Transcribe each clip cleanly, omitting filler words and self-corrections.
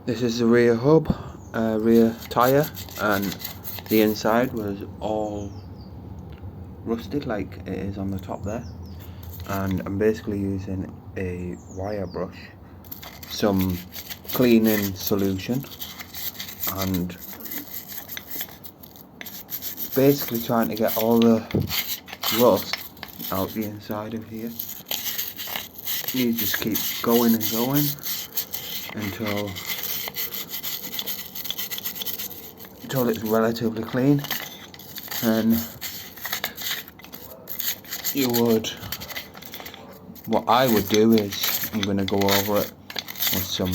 This is the rear hub, rear tyre, and the inside was all rusted like it is on the top there. And I'm basically using a wire brush, some cleaning solution, and basically trying to get all the rust out the inside of here. You just keep going and going until it's relatively clean, and what I would do is I'm going to go over it with some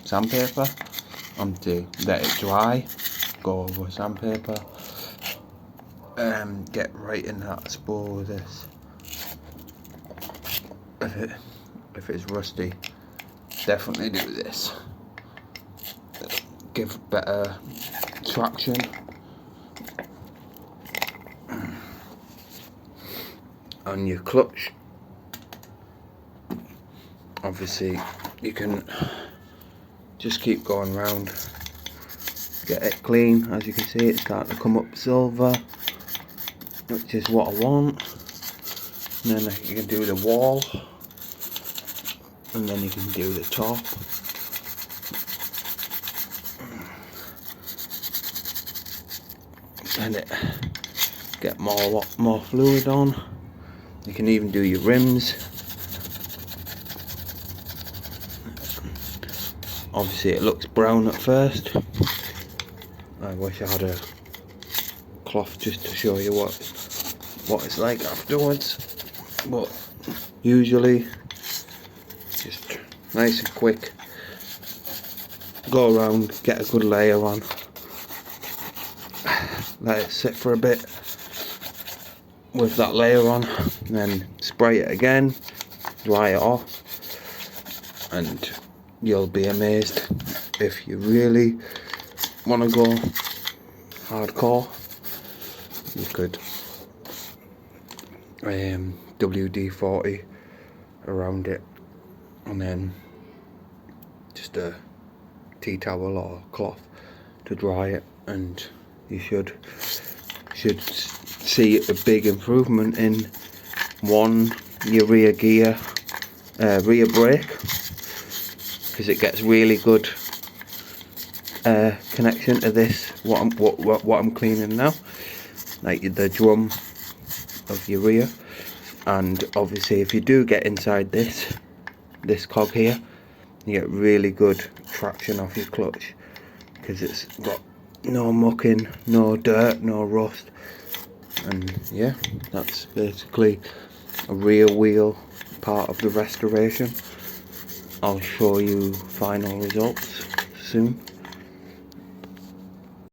sandpaper and to let it dry, go over with sandpaper, get right in that spore with this. If it's rusty, definitely do this. Give better traction. On your clutch, obviously you can just keep going round, get it clean. As you can see, it's starting to come up silver, which is what I want. And then you can do the wall, and then you can do the top. And it get more fluid on. You can even do your rims. Obviously it looks brown at first. I wish I had a cloth just to show you what it's like afterwards, but usually just nice and quick, go around, get a good layer on, let it sit for a bit with that layer on, and then spray it again, dry it off, and you'll be amazed. If you really want to go hardcore, you could WD-40 around it, and then just a tea towel or cloth to dry it, and you should see a big improvement in your rear gear, rear brake, because it gets really good connection to this what I'm cleaning now, like the drum of your rear. And obviously if you do get inside this cog here, you get really good traction off your clutch, because it's got no mucking, no dirt, no rust. And yeah, that's basically a rear wheel part of the restoration. I'll show you final results soon.